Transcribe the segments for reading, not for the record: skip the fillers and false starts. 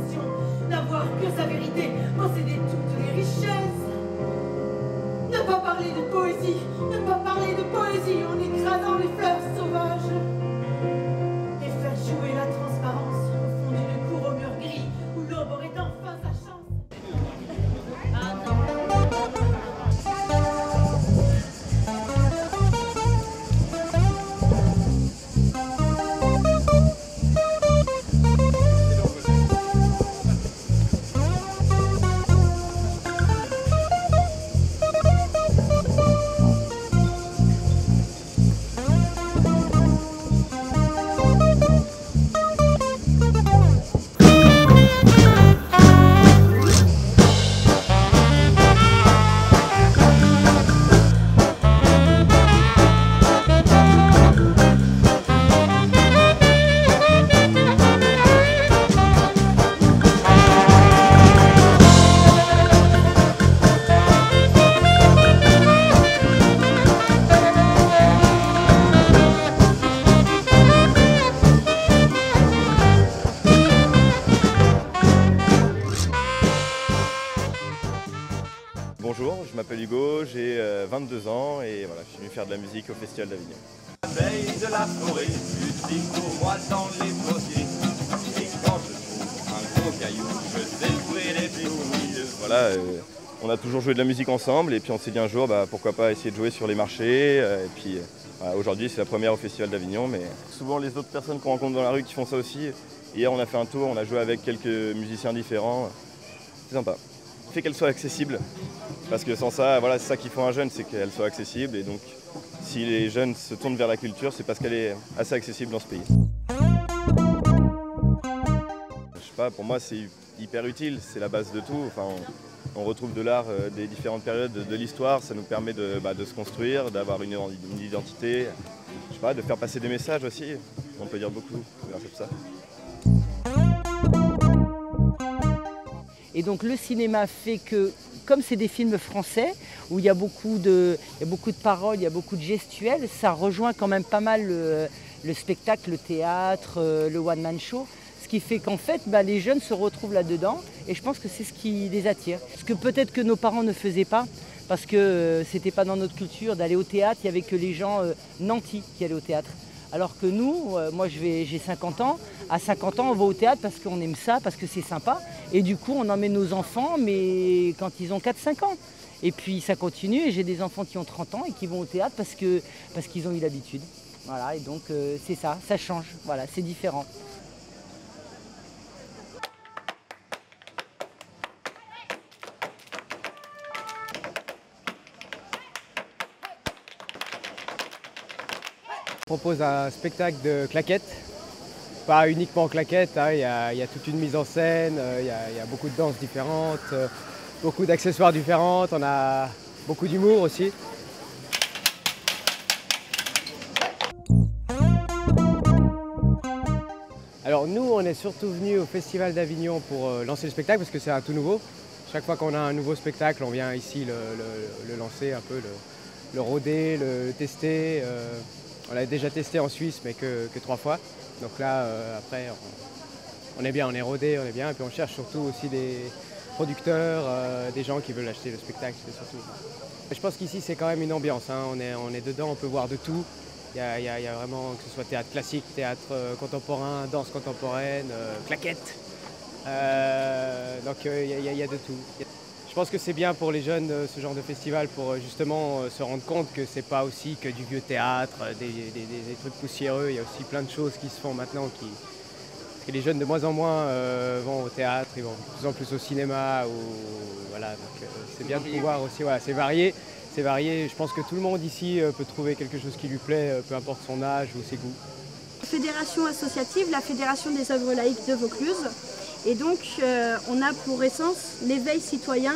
passion, n'avoir que sa vérité, posséder toutes les richesses. Ne pas parler de poésie, ne pas parler de poésie en écrasant les fleurs sauvages. Et faire jouer la transparence au fond d'une cour au mur gris où l'aube aurait enfin sa chance. Bonjour, je m'appelle Hugo, j'ai 22 ans et voilà, je suis venu faire de la musique au Festival d'Avignon. La veille de la forêt, tu dis pour moi dans les bossiers. Et quand je trouve un gros caillou, je sais trouver les fouilles. Voilà, on a toujours joué de la musique ensemble et puis on s'est dit un jour pourquoi pas essayer de jouer sur les marchés. Et puis voilà, aujourd'hui c'est la première au Festival d'Avignon, mais souvent les autres personnes qu'on rencontre dans la rue qui font ça aussi. Hier on a fait un tour, on a joué avec quelques musiciens différents. C'est sympa. Il fait qu'elle soit accessible, parce que sans ça, voilà, c'est ça qu'il faut un jeune, c'est qu'elle soit accessible. Et donc, si les jeunes se tournent vers la culture, c'est parce qu'elle est assez accessible dans ce pays. Je sais pas, pour moi, c'est hyper utile, c'est la base de tout. Enfin, on retrouve de l'art des différentes périodes de l'histoire, ça nous permet de se construire, d'avoir une identité, je sais pas, de faire passer des messages aussi. On peut dire beaucoup grâce à tout ça. Et donc le cinéma fait que, comme c'est des films français, où il y a beaucoup de paroles, il y a beaucoup de gestuels, ça rejoint quand même pas mal le spectacle, le théâtre, le one-man show. Ce qui fait qu'en fait, les jeunes se retrouvent là-dedans et je pense que c'est ce qui les attire. Ce que peut-être que nos parents ne faisaient pas, parce que c'était pas dans notre culture d'aller au théâtre, il n'y avait que les gens nantis qui allaient au théâtre. Alors que nous, moi j'ai 50 ans, à 50 ans on va au théâtre parce qu'on aime ça, parce que c'est sympa. Et du coup on emmène nos enfants, mais quand ils ont 4-5 ans. Et puis ça continue et j'ai des enfants qui ont 30 ans et qui vont au théâtre parce qu'ils ont eu l'habitude. Voilà, et donc c'est ça, ça change, voilà, c'est différent. On propose un spectacle de claquettes, pas uniquement claquettes, hein, il y a toute une mise en scène, il y a beaucoup de danses différentes, beaucoup d'accessoires différents, on a beaucoup d'humour aussi. Alors nous, on est surtout venus au Festival d'Avignon pour lancer le spectacle parce que c'est un tout nouveau. Chaque fois qu'on a un nouveau spectacle, on vient ici le lancer un peu, le rôder, le tester. On l'a déjà testé en Suisse, mais que 3 fois. Donc là, après, on est bien, on est rodé, on est bien. Et puis on cherche surtout aussi des producteurs, des gens qui veulent acheter le spectacle, surtout. Je pense qu'ici, c'est quand même une ambiance. Hein. On est dedans, on peut voir de tout. Il y a vraiment, que ce soit théâtre classique, théâtre contemporain, danse contemporaine, claquettes. Donc il y a de tout. Je pense que c'est bien pour les jeunes ce genre de festival pour justement se rendre compte que c'est pas aussi que du vieux théâtre, des trucs poussiéreux. Il y a aussi plein de choses qui se font maintenant parce que les jeunes de moins en moins vont au théâtre, ils vont de plus en plus au cinéma. Voilà, donc c'est bien de pouvoir aussi, voilà, c'est varié. Je pense que tout le monde ici peut trouver quelque chose qui lui plaît, peu importe son âge ou ses goûts. Fédération associative, la Fédération des œuvres laïques de Vaucluse. Et donc, on a pour essence l'éveil citoyen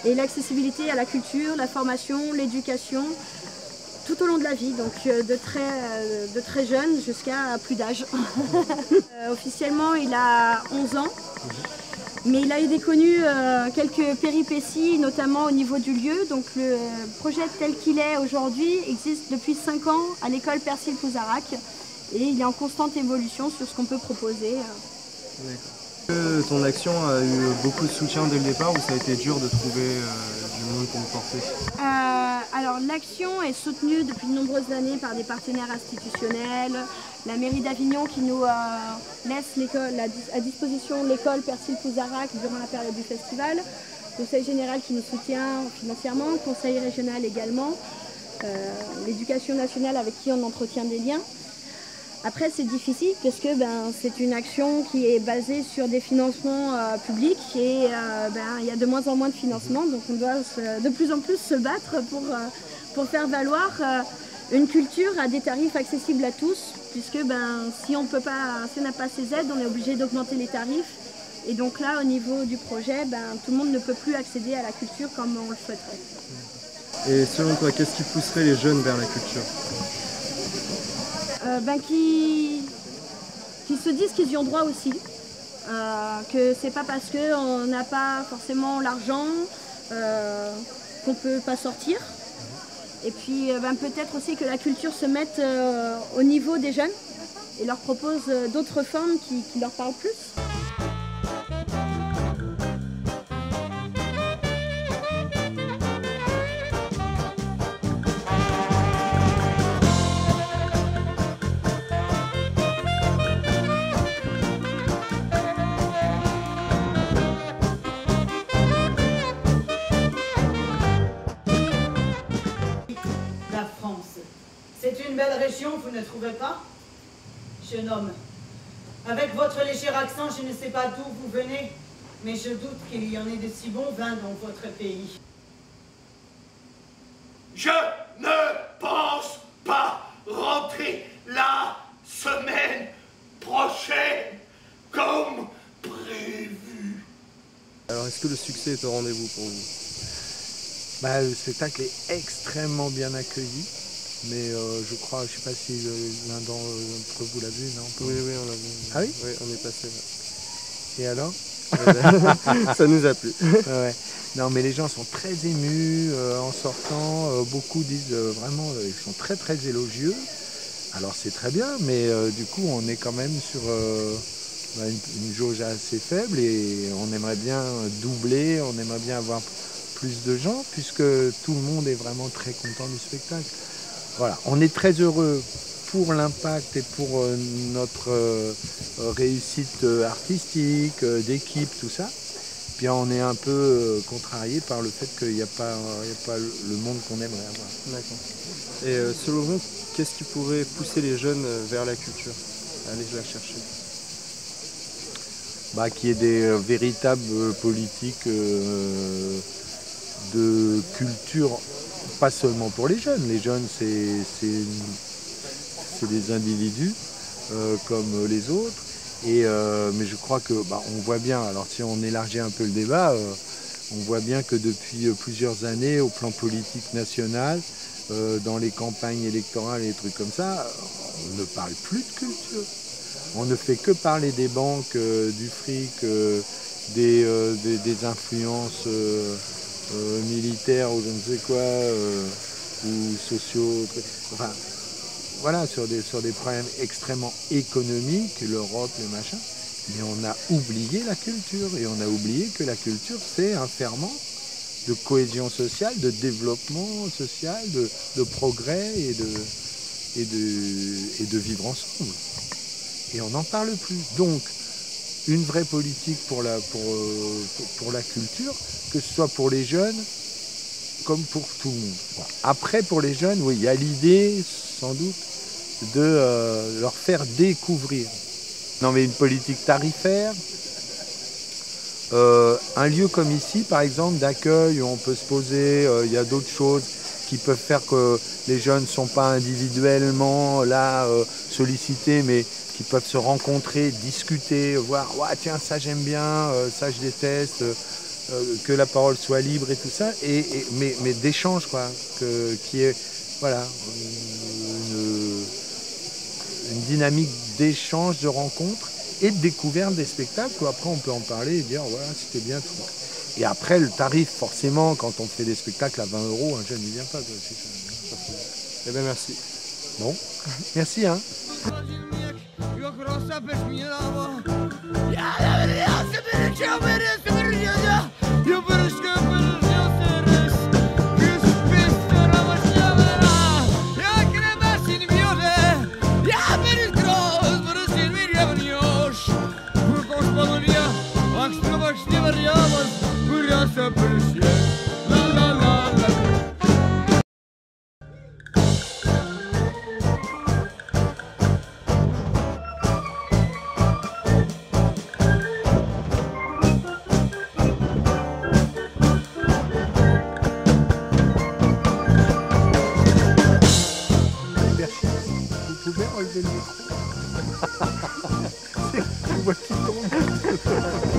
et l'accessibilité à la culture, la formation, l'éducation, tout au long de la vie, donc de très jeune jusqu'à plus d'âge. Officiellement, il a 11 ans, mais il a connu quelques péripéties, notamment au niveau du lieu. Donc le projet tel qu'il est aujourd'hui existe depuis 5 ans à l'école Persil Pouzarac et il est en constante évolution sur ce qu'on peut proposer. Ton action a eu beaucoup de soutien dès le départ ou ça a été dur de trouver du monde pour vous porter? Alors l'action est soutenue depuis de nombreuses années par des partenaires institutionnels, la mairie d'Avignon qui nous laisse à disposition l'école Persil Pouzarac durant la période du festival, le conseil général qui nous soutient financièrement, le conseil régional également, l'éducation nationale avec qui on entretient des liens. Après c'est difficile parce que c'est une action qui est basée sur des financements publics et il y a de moins en moins de financements, donc on doit de plus en plus se battre pour faire valoir une culture à des tarifs accessibles à tous, puisque si on n'a pas ces aides, on est obligé d'augmenter les tarifs. Et donc là, au niveau du projet, tout le monde ne peut plus accéder à la culture comme on le souhaiterait. Et selon toi, qu'est-ce qui pousserait les jeunes vers la culture? Qui se disent qu'ils y ont droit aussi, que c'est pas parce qu'on n'a pas forcément l'argent qu'on peut pas sortir. Et puis peut-être aussi que la culture se mette au niveau des jeunes et leur propose d'autres formes qui leur parlent plus. C'est une belle région, vous ne trouvez pas? Jeune homme, avec votre léger accent, je ne sais pas d'où vous venez, mais je doute qu'il y en ait de si bons vins dans votre pays. Je ne pense pas rentrer la semaine prochaine comme prévu. Alors est-ce que le succès est au rendez-vous pour vous? Le spectacle est extrêmement bien accueilli. Mais je crois, je ne sais pas si l'un d'entre vous l'a vu, non? Oui, on l'a vu. Ah oui? Oui, on est passé. Ouais. Et alors? Ça nous a plu. Ouais. Non, mais les gens sont très émus en sortant. Beaucoup disent vraiment, ils sont très très élogieux. Alors c'est très bien, mais du coup on est quand même sur une jauge assez faible et on aimerait bien doubler, on aimerait bien avoir plus de gens puisque tout le monde est vraiment très content du spectacle. Voilà, on est très heureux pour l'impact et pour notre réussite artistique, d'équipe, tout ça. Puis on est un peu contrarié par le fait qu'il n'y a pas le monde qu'on aimerait avoir. D'accord. Et selon vous, qu'est-ce qui pourrait pousser les jeunes vers la culture, aller la chercher? Qu'il y ait des véritables politiques de culture. Pas seulement pour les jeunes c'est des individus comme les autres, mais je crois que on voit bien, alors si on élargit un peu le débat, on voit bien que depuis plusieurs années au plan politique national, dans les campagnes électorales et des trucs comme ça, on ne parle plus de culture. On ne fait que parler des banques, du fric, des influences militaires ou je ne sais quoi, ou sociaux, enfin voilà, sur des problèmes extrêmement économiques, l'Europe, le machin, mais on a oublié la culture, et on a oublié que la culture c'est un ferment de cohésion sociale, de développement social, de progrès et de vivre ensemble. Et on n'en parle plus. Donc, une vraie politique pour la culture, que ce soit pour les jeunes comme pour tout le monde. Bon. Après, pour les jeunes, oui, il y a l'idée, sans doute, de leur faire découvrir. Non, mais une politique tarifaire, un lieu comme ici, par exemple, d'accueil, où on peut se poser, il y a d'autres choses qui peuvent faire que les jeunes ne sont pas individuellement là sollicités, mais qui peuvent se rencontrer, discuter, voir « ouais, tiens, ça j'aime bien, ça je déteste », que la parole soit libre et tout ça, mais d'échange, quoi, qui est voilà, une dynamique d'échange, de rencontre et de découverte des spectacles, où après on peut en parler et dire voilà, c'était bien tout. Et après le tarif, forcément, quand on fait des spectacles à 20 €, un jeune n'y vient pas. Eh bien merci. Bon, merci hein. Yok Vous pouvez enlever le micro. C'est une voix qui tombe.